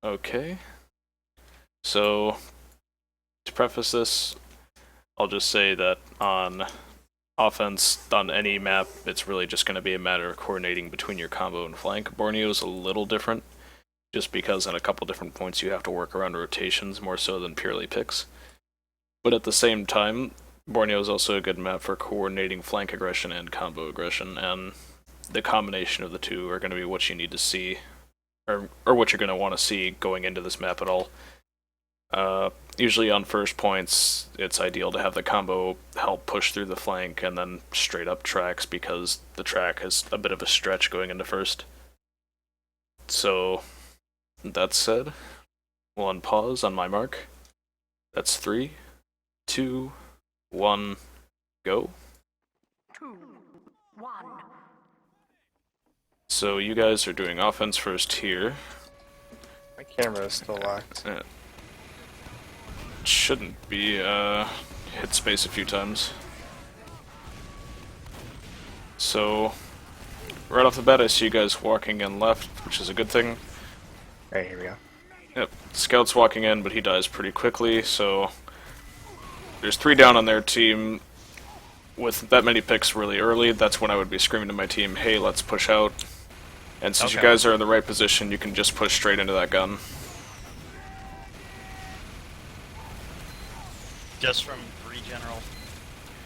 Okay. So, to preface this, I'll just say that on offense, on any map, it's really just going to be a matter of coordinating between your combo and flank. Borneo's a little different, just because at a couple different points you have to work around rotations more so than purely picks. But at the same time, Borneo is also a good map for coordinating flank aggression and combo aggression, and the combination of the two are going to be what you need to see, or what you're going to want to see going into this map at all. Usually on first points, it's ideal to have the combo help push through the flank and then straight up tracks, because the track has a bit of a stretch going into first. So, that said, we'll unpause on my mark. That's 3, 2, 1, go. 2, 1. So you guys are doing offense first here. My camera is still locked. It shouldn't be. Hit space a few times. So, right off the bat, I see you guys walking in left, which is a good thing. Alright, here we go. Yep, Scout's walking in, but he dies pretty quickly, so there's 3 down on their team. With that many picks really early, that's when I would be screaming to my team, hey, let's push out. And since you guys are in the right position, you can just push straight into that gun. Just from 3 general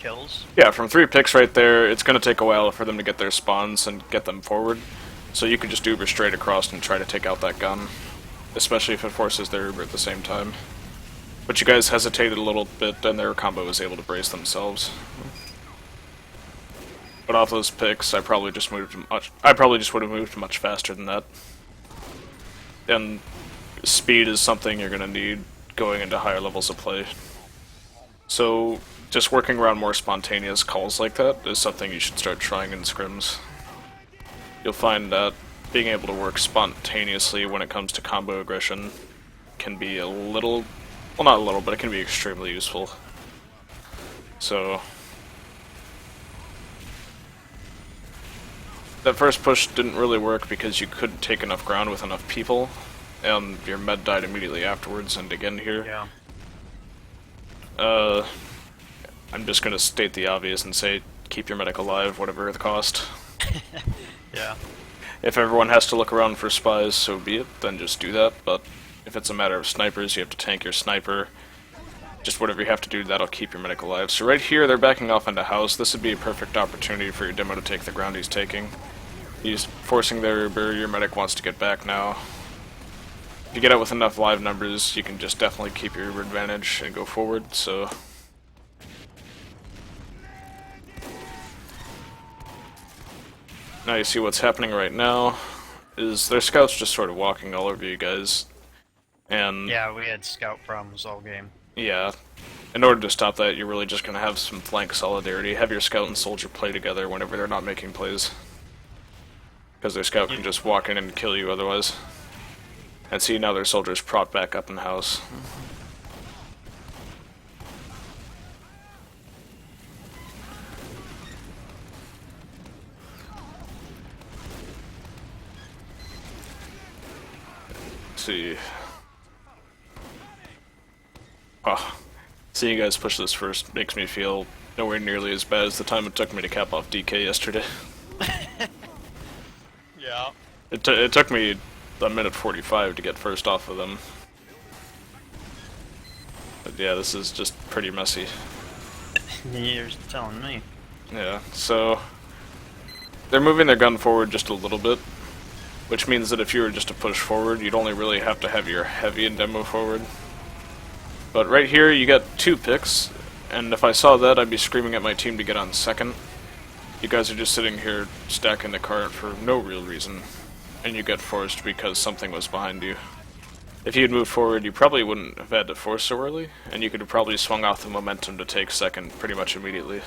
kills? Yeah, from 3 picks right there, it's going to take a while for them to get their spawns and get them forward. So you can just Uber straight across and try to take out that gun. Especially if it forces their Uber at the same time. But you guys hesitated a little bit, and their combo was able to brace themselves. But off those picks, I probably just would have moved much faster than that. And speed is something you're going to need going into higher levels of play. So just working around more spontaneous calls like that is something you should start trying in scrims. You'll find that being able to work spontaneously when it comes to combo aggression can be a little, well, not a little, but it can be extremely useful. So that first push didn't really work because you couldn't take enough ground with enough people, and your med died immediately afterwards. And again here, I'm just gonna state the obvious and say keep your medic alive, whatever the cost. Yeah. If everyone has to look around for spies, so be it, then just do that. But if it's a matter of snipers, you have to tank your sniper. Just whatever you have to do, that'll keep your medic alive. So right here, they're backing off into house. This would be a perfect opportunity for your demo to take the ground he's taking. He's forcing their Uber, your medic wants to get back now. If you get out with enough live numbers, you can just definitely keep your Uber advantage and go forward, so... Now you see what's happening right now is their scouts just sort of walking all over you guys. And yeah, we had scout problems all game. yeah, in order to stop that, you're really just going to have some flank solidarity. Have your scout and soldier play together whenever they're not making plays. Because their scout can just walk in and kill you otherwise. And see, now their soldiers propped back up in the house. Let's see. Oh, seeing you guys push this first makes me feel nowhere nearly as bad as the time it took me to cap off DK yesterday. Yeah. It took me a minute 45 to get first off of them. But yeah, this is just pretty messy. You're telling me. Yeah, so they're moving their gun forward just a little bit, which means that if you were just to push forward, you'd only really have to have your heavy and demo forward. But right here, you got 2 picks, and if I saw that, I'd be screaming at my team to get on second. You guys are just sitting here stacking the cart for no real reason, and you get forced because something was behind you. If you had moved forward, you probably wouldn't have had to force so early, and you could have probably swung off the momentum to take second pretty much immediately.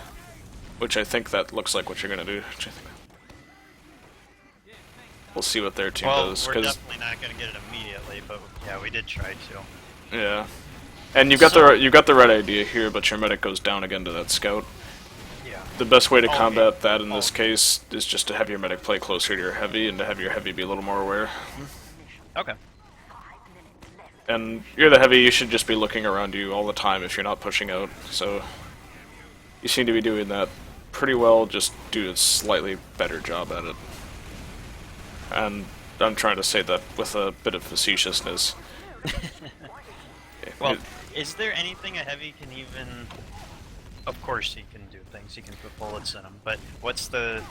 Which I think that looks like what you're gonna do. We'll see what their team does. We're definitely not gonna get it immediately, but yeah, we did try to. Yeah. And you got the right idea here, but your medic goes down again to that scout. Yeah. The best way to combat that in this case is just to have your medic play closer to your heavy, and to have your heavy be a little more aware. Okay. And you're the heavy, you should just be looking around you all the time if you're not pushing out, so you seem to be doing that pretty well, just do a slightly better job at it. And I'm trying to say that with a bit of facetiousness. Well, is there anything a heavy can even... Of course he can do things, he can put bullets in them, but what's the...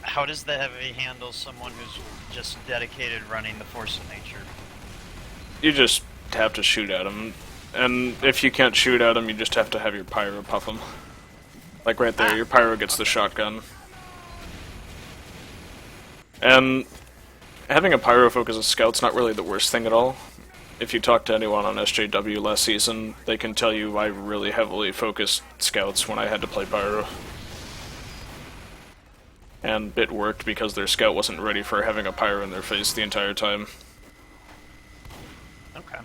How does the heavy handle someone who's just dedicated running the force of nature? You just have to shoot at him, and if you can't shoot at him, you just have to have your pyro puff him. Like right there, your pyro gets the shotgun. And having a pyro focus a scout's not really the worst thing at all. If you talk to anyone on SJW last season, they can tell you I really heavily focused scouts when I had to play pyro. And it worked because their scout wasn't ready for having a pyro in their face the entire time. Okay,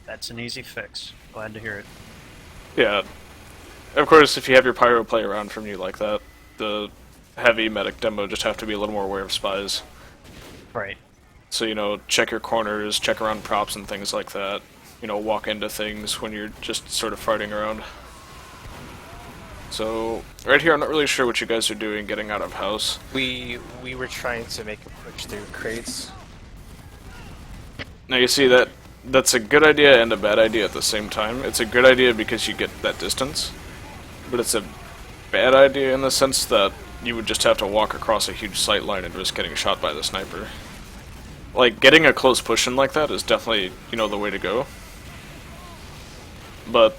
that's an easy fix. Glad to hear it. Yeah. Of course, if you have your pyro play around from you like that, the heavy medic demo just have to be a little more aware of spies. Right. So, you know, check your corners, check around props and things like that. You know, walk into things when you're just sort of farting around. So, right here, I'm not really sure what you guys are doing getting out of house. We were trying to make a push through crates. Now you see that's a good idea and a bad idea at the same time. It's a good idea because you get that distance, but it's a bad idea in the sense that you would just have to walk across a huge sight line and risk getting shot by the sniper. Like, getting a close push in like that is definitely, you know, the way to go. But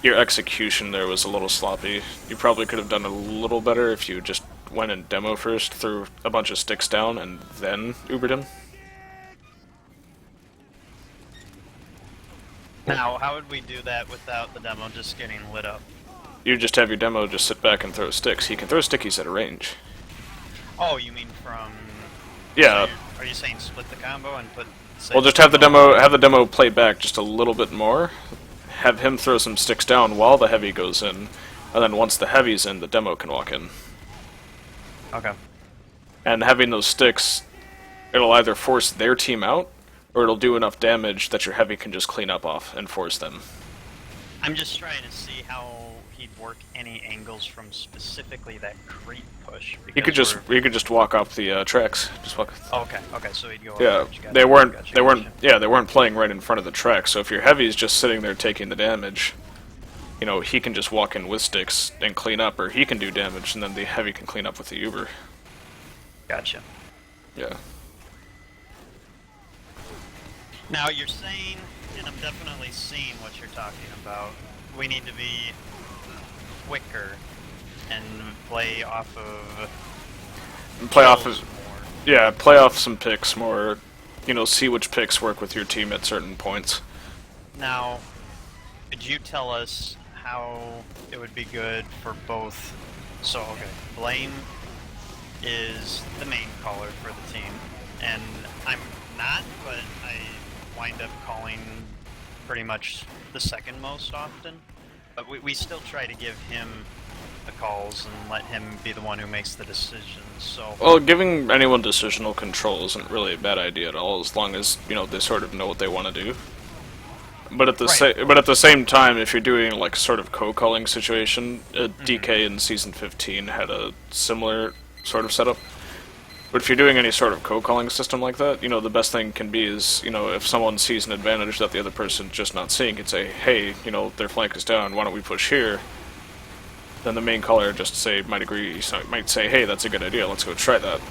your execution there was a little sloppy. You probably could have done a little better if you just went in demo first, threw a bunch of sticks down, and then Ubered him. Now, how would we do that without the demo just getting lit up? You just have your demo just sit back and throw sticks. He can throw stickies at a range. Oh, you mean from... Yeah. So are you saying split the combo and put... Well, just have the demo play back just a little bit more. Have him throw some sticks down while the heavy goes in, and then once the heavy's in, the demo can walk in. Okay. And having those sticks, it'll either force their team out, or it'll do enough damage that your heavy can just clean up off and force them. I'm just trying to see how he'd work any angles from specifically that crate push. You could just walk off the tracks. Just walk. Oh, okay, so he'd go. Yeah, Gotcha, they weren't gotcha. yeah, they weren't playing right in front of the track. So if your heavy's just sitting there taking the damage, you know, he can just walk in with sticks and clean up, or he can do damage, and then the heavy can clean up with the Uber. Gotcha. Yeah. Now you're saying, and I'm definitely seeing what you're talking about. We need to be quicker and play off of Play off kills of more. Yeah, play off some picks more. You know, see which picks work with your team at certain points. Now, could you tell us how it would be good for both? So, okay, Blame is the main caller for the team, and I'm not, but I wind up calling pretty much the second most often. But we still try to give him the calls and let him be the one who makes the decisions. So, Well, giving anyone decisional control isn't really a bad idea at all, as long as, you know, they sort of know what they want to do. But at the same time, if you're doing like sort of co-calling situation, DK in season 15 had a similar sort of setup. But if you're doing any sort of co-calling system like that, you know, the best thing can be is, you know, if someone sees an advantage that the other person's just not seeing, can say, hey, you know, their flank is down, why don't we push here? Then the main caller just might say, hey, that's a good idea, let's go try that.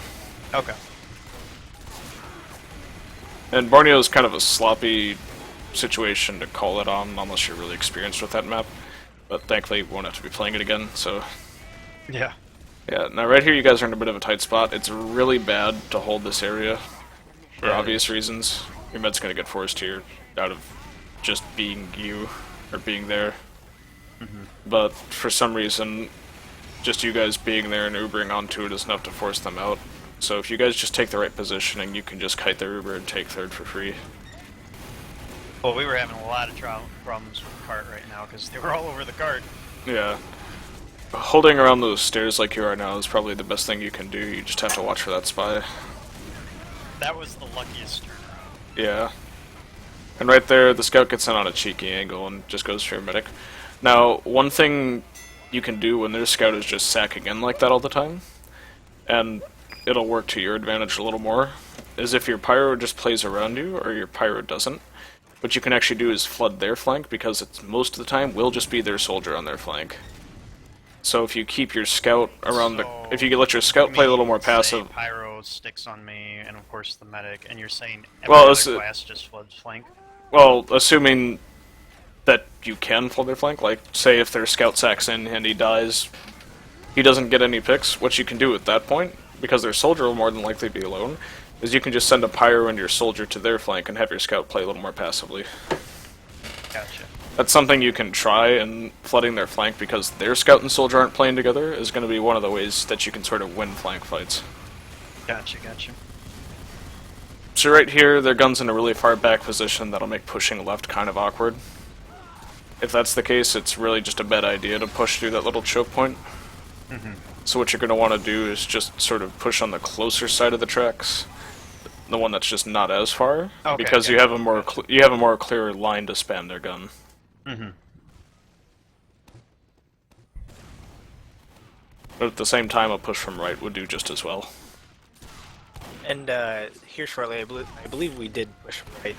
okay. And Borneo's kind of a sloppy situation to call it on, unless you're really experienced with that map. But thankfully, we won't have to be playing it again, so... Yeah. Yeah, now right here you guys are in a bit of a tight spot. It's really bad to hold this area, for Yeah, obvious reasons. Your med's gonna get forced here out of just being you, or being there. But for some reason, just you guys being there and Ubering onto it is enough to force them out. So if you guys just take the right positioning, you can just kite their Uber and take third for free. Well, we were having a lot of problems with the cart right now because they were all over the cart. Yeah. Holding around those stairs like you are now is probably the best thing you can do. You just have to watch for that spy. That was the luckiest turnaround. Yeah. And right there, the scout gets in on a cheeky angle and just goes for your medic. Now, one thing you can do when their scout is just sacking in like that all the time, and it'll work to your advantage a little more, is if your pyro just plays around you, or your pyro doesn't, what you can actually do is flood their flank, because it's most of the time will just be their soldier on their flank. So if you keep your scout around if you let your scout play a little more passive... Pyro sticks on me, and of course the medic, and you're saying every Well, other class just floods flank? Well, assuming that you can flood their flank, like, say if their scout sacks in and he dies, he doesn't get any picks, what you can do at that point, because their soldier will more than likely be alone, is you can just send a pyro and your soldier to their flank and have your scout play a little more passively. Gotcha. That's something you can try, and flooding their flank because their scout and soldier aren't playing together is going to be one of the ways that you can sort of win flank fights. Gotcha, gotcha. So right here, their gun's in a really far back position that'll make pushing left kind of awkward. If that's the case, it's really just a bad idea to push through that little choke point. So what you're going to want to do is just sort of push on the closer side of the tracks, the one that's just not as far, Okay, because you have a more clear line to span their gun. But at the same time, a push from right would do just as well. And here shortly, I believe we did push right.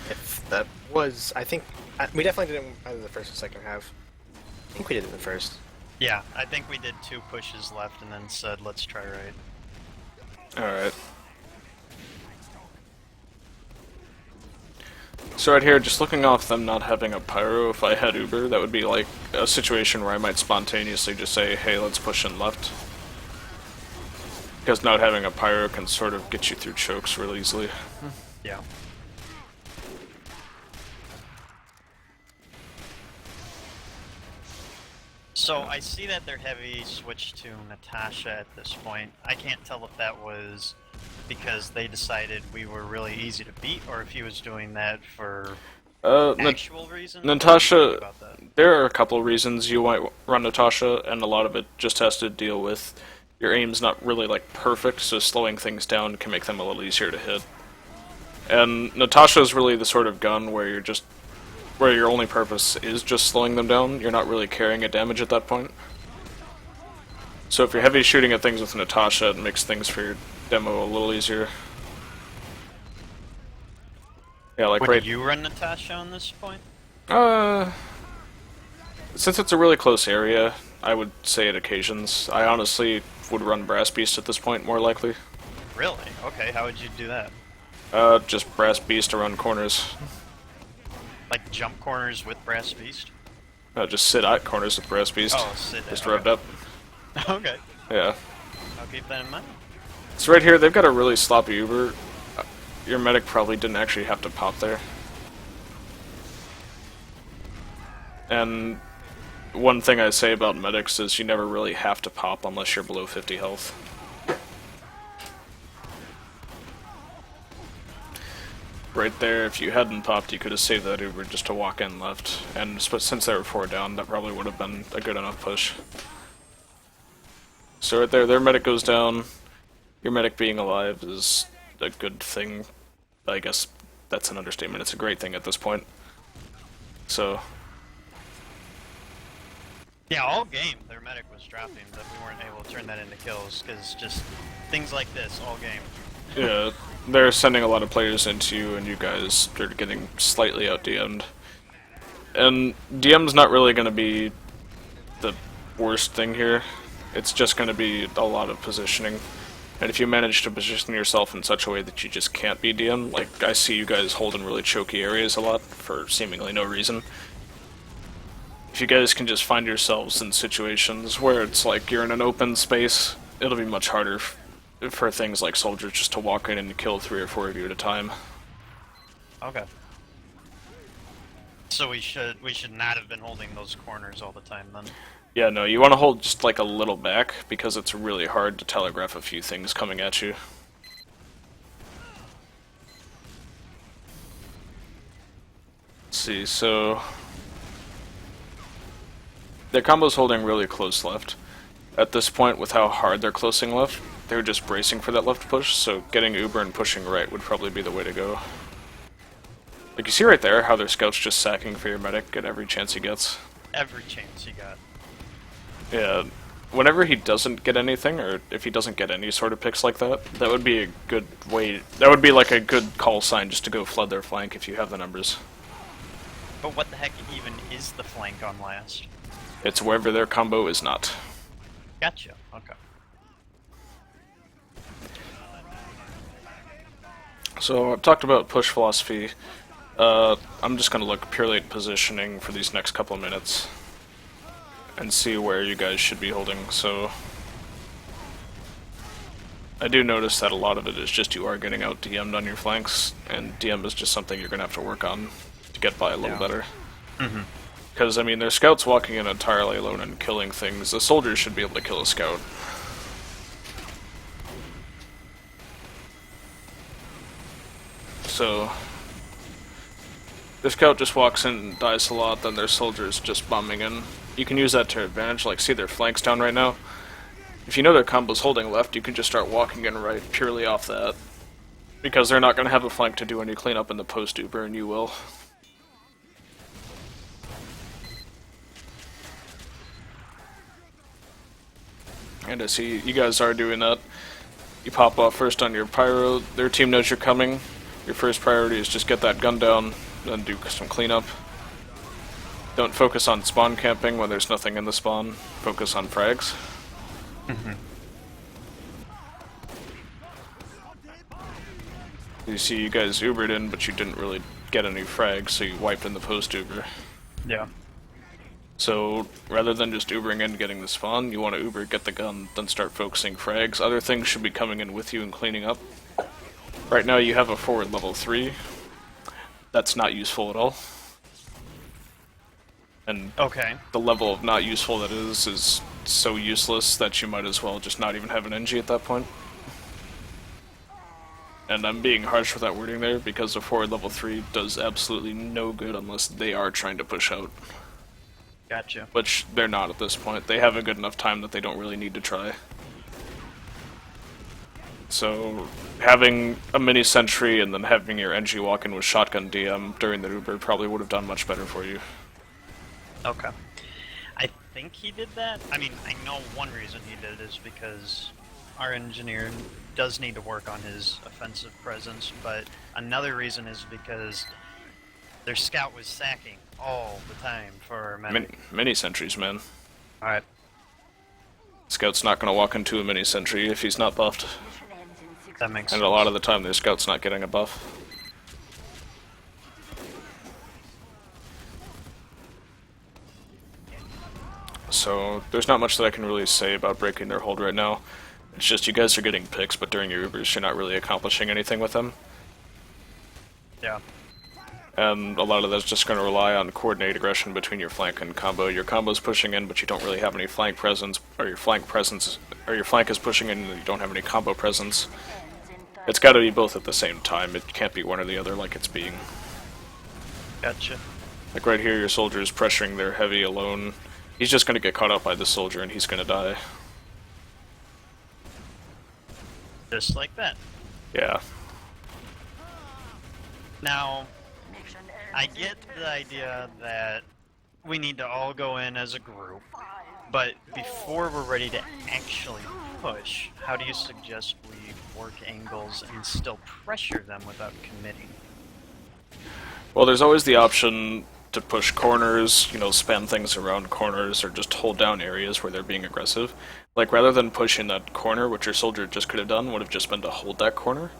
If that was, I think we definitely did it in either the first or second half. I think we did it in the first. Yeah, I think we did 2 pushes left and then said, let's try right. Alright. So right here, just looking off them not having a pyro, if I had Uber, that would be like a situation where I might spontaneously just say, hey, let's push in left. Because not having a pyro can sort of get you through chokes real easily. Yeah. So I see that their heavy switched to Natasha at this point. I can't tell if that was because they decided we were really easy to beat, or if he was doing that for actual reasons. Natasha, there are a couple of reasons you might run Natasha, and a lot of it just has to deal with your aim's not really like perfect, so slowing things down can make them a little easier to hit. And Natasha is really the sort of gun where your only purpose is just slowing them down. You're not really carrying a damage at that point. So if you're heavy shooting at things with Natasha, it makes things for your demo a little easier. Yeah, like Would you run Natasha on this point? Since it's a really close area, I would say at occasions. I honestly would run Brass Beast at this point, more likely. Really? Okay, how would you do that? Just Brass Beast around corners. Like jump corners with Brass Beast? Just sit at corners with Brass Beast. Oh, sit just okay. revved up. Okay. Yeah. I'll keep that in mind. So right here, they've got a really sloppy Uber. Your medic probably didn't actually have to pop there. And one thing I say about medics is you never really have to pop unless you're below 50 health. Right there, if you hadn't popped, you could have saved that Uber just to walk in left. And since they were 4 down, that probably would have been a good enough push. So right there, their medic goes down. Your medic being alive is a good thing. I guess that's an understatement. It's a great thing at this point. So... yeah, all game, their medic was dropping, but we weren't able to turn that into kills, because just things like this, all game. Yeah, they're sending a lot of players into you, and you guys are getting slightly out DM'd. And DM's not really going to be the worst thing here. It's just going to be a lot of positioning. And if you manage to position yourself in such a way that you just can't be DM'd, like I see you guys holding really choky areas a lot for seemingly no reason. If you guys can just find yourselves in situations where it's like you're in an open space, it'll be much harder for things like soldiers just to walk in and kill 3 or 4 of you at a time. Okay. So we should not have been holding those corners all the time then. Yeah, no, you want to hold just like a little back because it's really hard to telegraph a few things coming at you. Let's see, so their combo's holding really close left. At this point, with how hard they're closing left, they're just bracing for that left push, so getting Uber and pushing right would probably be the way to go. Like, you see right there how their scout's just sacking for your medic at every chance he gets. Every chance he got. Yeah, whenever he doesn't get anything, or if he doesn't get any sort of picks like that, that would be a good way, that would be like a good call sign just to go flood their flank if you have the numbers. But what the heck even is the flank on last? It's wherever their combo is not. Gotcha, okay. So, I've talked about push philosophy. I'm just going to look purely at positioning for these next couple of minutes and see where you guys should be holding. So, I do notice that a lot of it is just you are getting out DM'd on your flanks, and DM is just something you're going to have to work on to get by a little better. Because, I mean, their scouts walking in entirely alone and killing things. The soldiers should be able to kill a scout. So, the scout just walks in and dies a lot, then their soldiers just bombing in. You can use that to your advantage, like see their flanks down right now. If you know their combo's holding left, you can just start walking in right purely off that. Because they're not going to have a flank to do any cleanup in the post-Uber, and you will. And I see you guys are doing that. You pop off first on your pyro, their team knows you're coming. Your first priority is just get that gun down, then do some cleanup. Don't focus on spawn camping when there's nothing in the spawn. Focus on frags. You see you guys Ubered in, but you didn't really get any frags, so you wiped in the post-Uber. Yeah. So, rather than just Ubering in and getting the spawn, you want to Uber, get the gun, then start focusing frags. Other things should be coming in with you and cleaning up. Right now you have a forward level 3. That's not useful at all. And Okay. the level of not useful that is so useless that you might as well just not even have an NG at that point. And I'm being harsh with that wording there, because a forward level 3 does absolutely no good unless they are trying to push out. Gotcha. Which they're not at this point. They have a good enough time that they don't really need to try. So, having a mini sentry and then having your NG walk in with shotgun DM during the Uber probably would have done much better for you. Okay. I think he did that. I mean, I know one reason he did it is because our engineer does need to work on his offensive presence, but another reason is because their scout was sacking all the time for medic. Mini sentries, man. Alright. Scout's not going to walk into a mini sentry if he's not buffed. Mission ends in 6 That makes And sense. a lot of the time their scout's not getting a buff. So, there's not much that I can really say about breaking their hold right now. It's just you guys are getting picks, but during your Ubers you're not really accomplishing anything with them. Yeah. And a lot of that's just going to rely on coordinated aggression between your flank and combo. Your combo's pushing in, but you don't really have any flank presence, or your flank is pushing in and you don't have any combo presence. It's got to be both at the same time. It can't be one or the other like it's being. Gotcha. Like right here, your soldier is pressuring their heavy alone. He's just going to get caught up by this soldier and he's going to die. Just like that. Yeah. Now, Mission I ends in get 10 the idea that we need to all go in as a group, 5, but before we're ready to actually push, how do you suggest we work angles and still pressure them without committing? Well, there's always the option to push corners, you know, span things around corners, or just hold down areas where they're being aggressive. Like, rather than pushing that corner, what your soldier just could have done would have just been to hold that corner,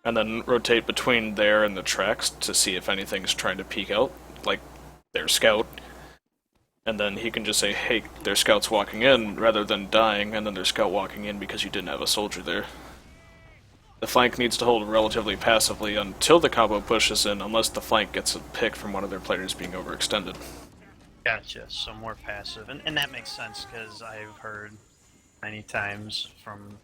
and then rotate between there and the tracks to see if anything's trying to peek out, like their scout. And then he can just say, hey, their scout's walking in, rather than dying, and then their scout walking in because you didn't have a soldier there. The flank needs to hold relatively passively until the combo pushes in, unless the flank gets a pick from one of their players being overextended. Gotcha, so more passive. And that makes sense, because I've heard many times from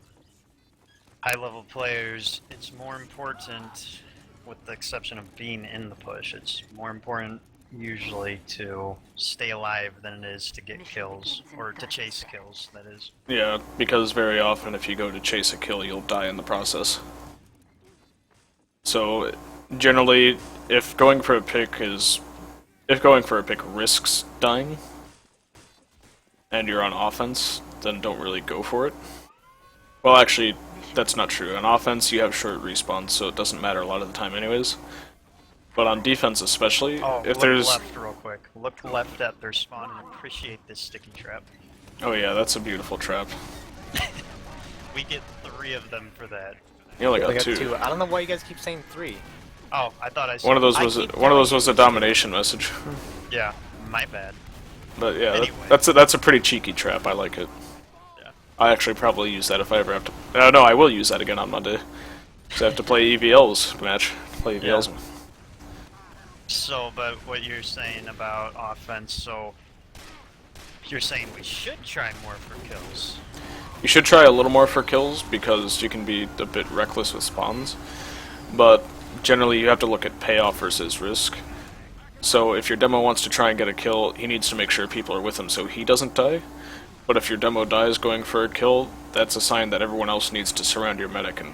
high-level players, it's more important, with the exception of being in the push, it's more important usually to stay alive than it is to get kills, or to chase kills, that is. Yeah, because very often if you go to chase a kill, you'll die in the process. So, generally, if going for a pick risks dying, and you're on offense, then don't really go for it. Well, actually, that's not true. On offense, you have short respawns, so it doesn't matter a lot of the time anyways. But on defense especially, Oh, if look there's... left real quick. Look left at their spawn and appreciate this sticky trap. Oh yeah, that's a beautiful trap. We get 3 of them for that. You only I got got 2. 2. I don't know why you guys keep saying 3. Oh, I thought I saw One of those I was keep one of those telling was a domination message. Yeah, my bad. But yeah, Anyway. that's a pretty cheeky trap. I like it. Yeah. I actually probably use that if I ever have to. No, I will use that again on Monday. Because I have to play EVL's match. Play EVL's. Yeah. So, but what you're saying about offense, so you're saying we should try more for kills. You should try a little more for kills because you can be a bit reckless with spawns. But generally, you have to look at payoff versus risk. So if your demo wants to try and get a kill, he needs to make sure people are with him so he doesn't die. But if your demo dies going for a kill, that's a sign that everyone else needs to surround your medic and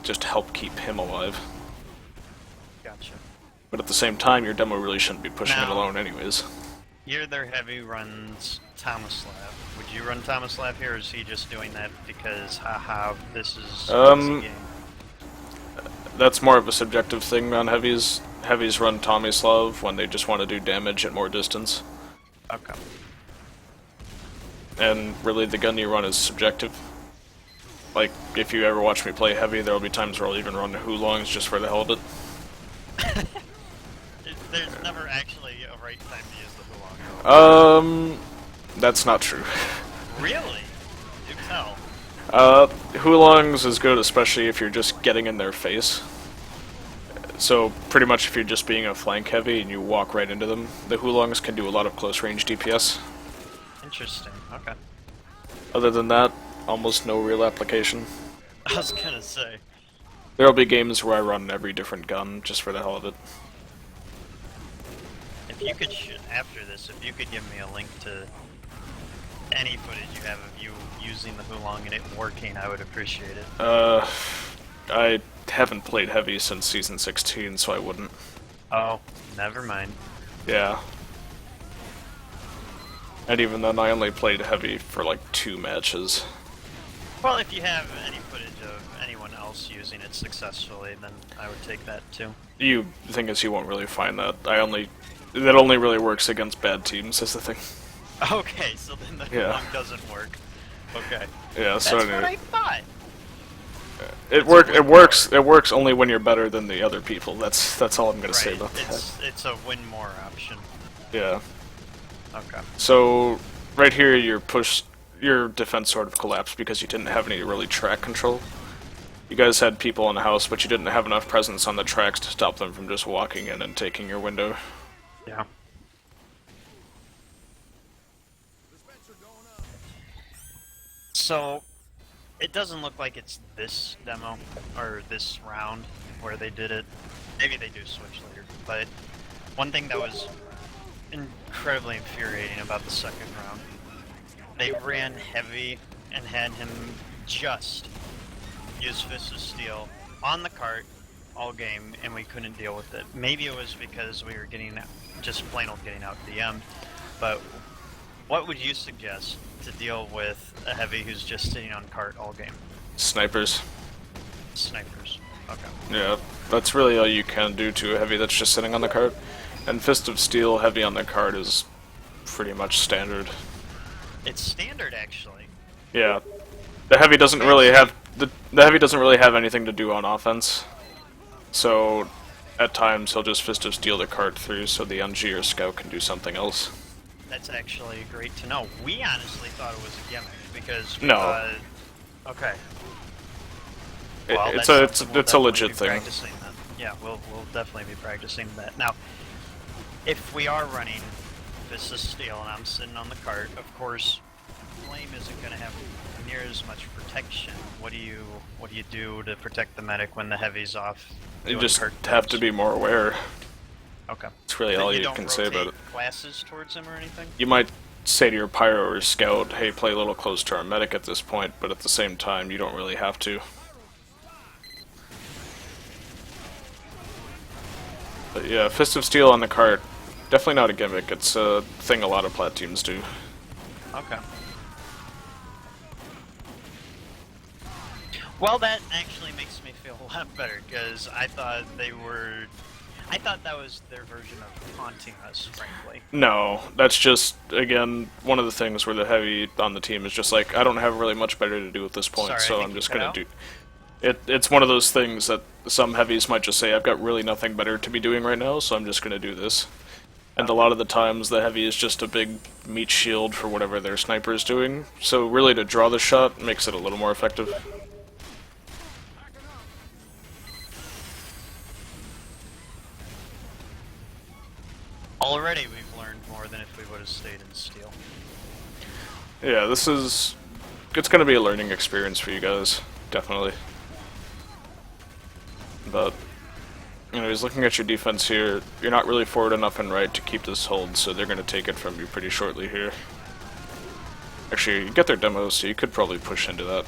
just help keep him alive. Gotcha. But at the same time, your demo really shouldn't be pushing it Now- alone anyways. Here their heavy runs Tomislav. Would you run Tomislav here, or is he just doing that because, haha, this is a game? That's more of a subjective thing on heavies. Heavies run Tomislav when they just want to do damage at more distance. Okay. And really, the gun you run is subjective. Like, if you ever watch me play heavy, there will be times where I'll even run Hulongs just for the hell of it. There's never actually a right time to use the Hulong. That's not true. Really? Do tell. Hulongs is good, especially if you're just getting in their face. So, pretty much if you're just being a flank heavy and you walk right into them, the Hulongs can do a lot of close range DPS. Interesting. Okay. Other than that, almost no real application. I was gonna say. There'll be games where I run every different gun just for the hell of it. If you could, after this, if you could give me a link to any footage you have of you using the Hulong and it working, I would appreciate it. I haven't played heavy since season 16, so I wouldn't. Oh, never mind. Yeah. And even then, I only played heavy for like 2 matches. Well, if you have any footage of anyone else using it successfully, then I would take that too. The thing is, you won't really find that. That only really works against bad teams, is the thing. Okay, so then the Yeah. Hulong doesn't work. Okay. Yeah, That's so what anyway, I thought. it works only when you're better than the other people. That's all I'm gonna say Right. about that. It's a win more option. Yeah. Okay. So right here, your defense sort of collapsed because you didn't have any really track control. You guys had people in the house, but you didn't have enough presence on the tracks to stop them from just walking in and taking your window. Yeah. So, it doesn't look like it's this demo, or this round, where they did it. Maybe they do switch later, but one thing that was incredibly infuriating about the second round, they ran heavy and had him just use Fist of Steel on the cart all game, and we couldn't deal with it. Maybe it was because we were just plain old getting out DM, but what would you suggest to deal with a heavy who's just sitting on cart all game? Snipers. Snipers. Okay. Yeah, that's really all you can do to a heavy that's just sitting on the cart. And Fist of Steel heavy on the cart is pretty much standard. It's standard, actually. Yeah, the heavy doesn't really have the heavy doesn't really have anything to do on offense. So at times he'll just Fist of Steel the cart through so the NG or scout can do something else. That's actually great to know. We honestly thought it was a gimmick because No. Okay. It- Well, it's that's a something we'll it's a legit definitely be thing. practicing then. Yeah, we'll definitely be practicing that. Now, if we are running Fist of Steel and I'm sitting on the cart, of course, Flame isn't going to have near as much protection. What do you do to protect the medic when the heavy's off? You doing just cart have to jumps? be more aware. Okay. It's really But all you don't can say about it. rotate classes towards him or anything? You might say to your pyro or scout, hey, play a little close to our medic at this point, but at the same time, you don't really have to. But yeah, Fist of Steel on the cart, definitely not a gimmick. It's a thing a lot of plat teams do. Okay. Well, that actually makes me feel a lot better, because I thought that was their version of taunting us, frankly. No, that's just, again, one of the things where the heavy on the team is just like, I don't have really much better to do at this point, Sorry, I so think I'm you just cut gonna out. do... It's one of those things that some heavies might just say, I've got really nothing better to be doing right now, so I'm just gonna do this. And a lot of the times, the heavy is just a big meat shield for whatever their sniper is doing, so really to draw the shot makes it a little more effective. Already we've learned more than if we would have stayed in steel. Yeah, this is... It's gonna be a learning experience for you guys, definitely. But, you know, he's looking at your defense here. You're not really forward enough and right to keep this hold, so they're gonna take it from you pretty shortly here. Actually, you get their demos, so you could probably push into that.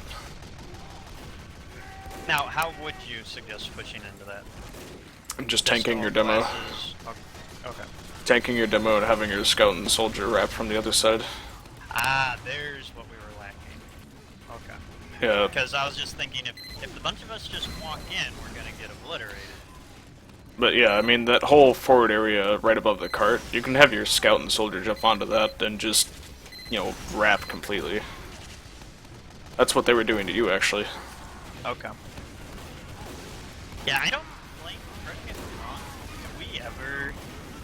Now, how would you suggest pushing into that? Just Just tanking your all demo. classes? Okay. Tanking your demo and having your scout and soldier wrap from the other side. Ah, there's what we were lacking. Okay. Yeah, Because I was just thinking, if a bunch of us just walk in, we're gonna get obliterated. but yeah, I mean, that whole forward area right above the cart, you can have your scout and soldier jump onto that and just, you know, wrap completely. That's what they were doing to you, actually. Okay. Yeah, I don't flank. Correct me if I'm wrong. Do we ever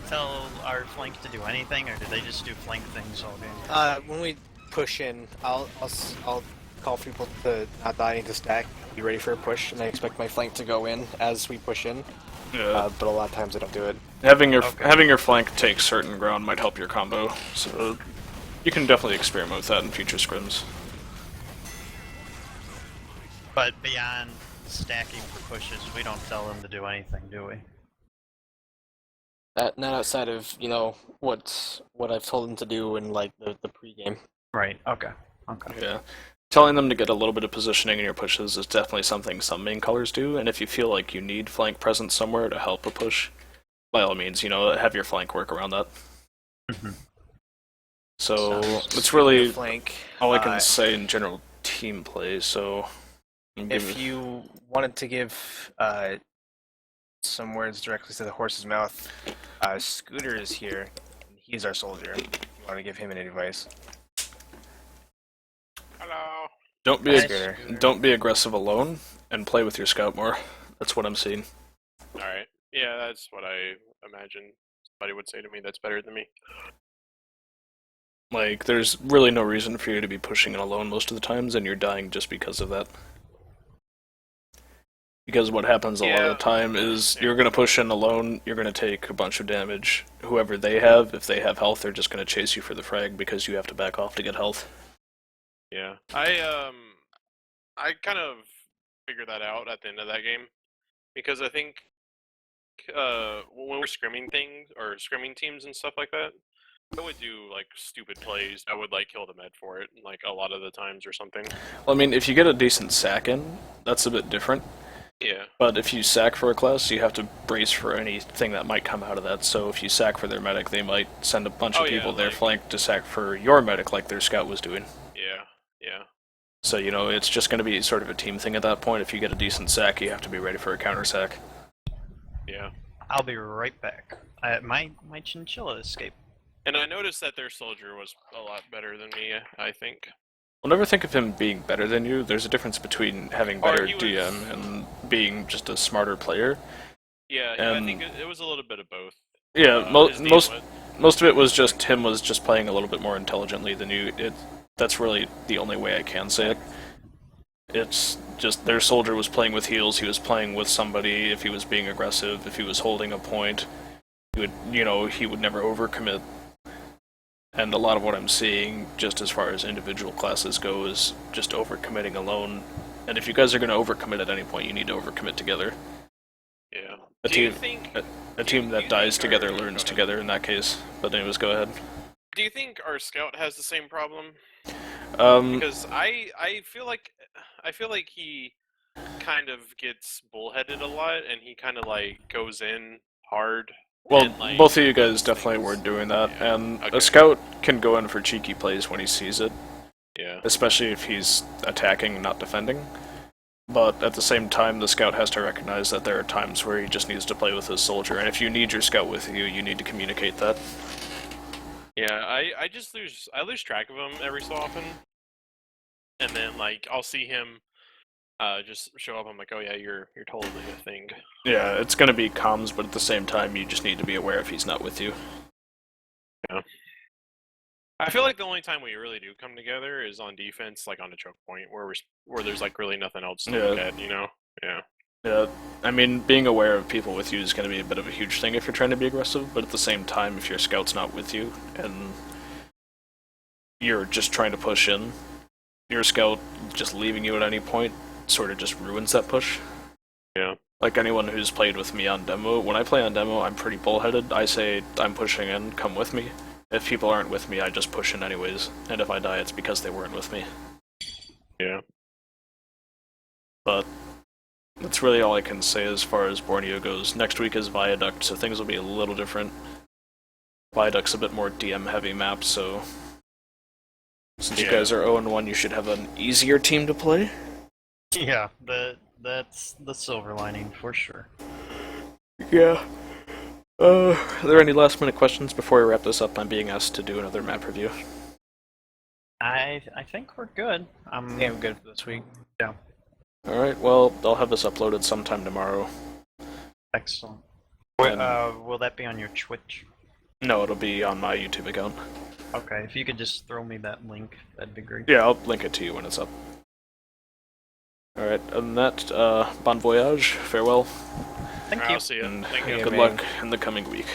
tell our flank to do anything, or do they just do flank things all game? When we push in, I'll call for people to not die into stack, be ready for a push, and I expect my flank to go in as we push in. Yeah. But a lot of times I don't do it. Having Okay. your flank take certain ground might help your combo, so you can definitely experiment with that in future scrims. But beyond stacking for pushes, we don't tell them to do anything, do we? Not outside of what I've told them to do in like the pregame. Right. Okay. Okay. Yeah. Telling them to get a little bit of positioning in your pushes is definitely something some main colors do, and if you feel like you need flank presence somewhere to help a push, by all means, you know, have your flank work around that. Mhm. So, Sounds- it's really flank. all I can say in general team play, so... If you wanted to give some words directly to the horse's mouth, Scooter is here, and he's our soldier. If you want to give him any advice? Hello. Don't be Scooter. don't be aggressive alone, and play with your scout more. That's what I'm seeing. Alright. Yeah, that's what I imagine somebody would say to me that's better than me. Like, there's really no reason for you to be pushing it alone most of the times, and you're dying just because of that. Because what happens a lot of the time is you're going to push in alone, you're going to take a bunch of damage. Whoever they have, if they have health, they're just going to chase you for the frag because you have to back off to get health. Yeah. I kind of figured that out at the end of that game. Because I think when we're scrimming things or scrimming teams and stuff like that, I would do like stupid plays. I would like kill the med for it, like a lot of the times or something. Well, I mean, if you get a decent sack in, that's a bit different. Yeah. But if you sack for a class, you have to brace for anything that might come out of that. So if you sack for their medic, they might send a bunch of people their flank to sack for your medic like their scout was doing. Yeah. Yeah. So, you know, it's just going to be sort of a team thing at that point. If you get a decent sack, you have to be ready for a counter sack. Yeah. I'll be right back. My chinchilla escaped. And I noticed that their soldier was a lot better than me, I think. I'll never think of him being better than you. There's a difference between having better he was- DM and being just a smarter player. Yeah, I think it was a little bit of both. Yeah, His most of it was just him was just playing a little bit more intelligently than you. That's really the only way I can say it. It's just their soldier was playing with heals. He was playing with somebody. If he was being aggressive, if he was holding a point, he would never overcommit. And a lot of what I'm seeing, just as far as individual classes go, is just overcommitting alone. And if you guys are going to overcommit at any point, you need to overcommit together. Yeah. A Do you team, think a team that you dies think together our- learns go ahead. together in that case. But anyways, go ahead. Do you think our scout has the same problem? Um, Because I feel like he kind of gets bullheaded a lot, and he kind of like goes in hard. Well, and, like, both of you guys those definitely things. were doing that, Yeah, and okay. a scout can go in for cheeky plays when he sees it, Yeah. especially if he's attacking, not defending. But at the same time, the scout has to recognize that there are times where he just needs to play with his soldier, and if you need your scout with you, you need to communicate that. Yeah, I just lose track of him every so often, and then like I'll see him just show up. I'm like, oh yeah, you're totally a thing. Yeah, it's gonna be comms, but at the same time, you just need to be aware if he's not with you. Yeah. I feel like the only time we really do come together is on defense, like on a choke point, where there's like really nothing else to look Yeah. at, you know? Yeah. Yeah, I mean, being aware of people with you is going to be a bit of a huge thing if you're trying to be aggressive, but at the same time, if your scout's not with you and you're just trying to push in, your scout just leaving you at any point sort of just ruins that push. Yeah. Like anyone who's played with me on demo, when I play on demo, I'm pretty bullheaded. I say, I'm pushing in, come with me. If people aren't with me, I just push in anyways, and if I die, it's because they weren't with me. Yeah. But that's really all I can say as far as Borneo goes. Next week is Viaduct, so things will be a little different. Viaduct's a bit more DM-heavy map, so since you Yeah. guys are 0-1, you should have an easier team to play. Yeah, that's the silver lining for sure. Yeah. Are there any last-minute questions before we wrap this up? I'm being asked to do another map review. I think we're good. Yeah, I'm good for this week. Yeah, Alright, well, I'll have this uploaded sometime tomorrow. excellent. And- Will that be on your Twitch? No, it'll be on my YouTube account. Okay, if you could just throw me that link, that'd be great. Yeah, I'll link it to you when it's up. Alright, other than that, bon voyage, farewell, Thank Alright, you. I'll see you. and Thank you. Yeah, good man. luck in the coming week.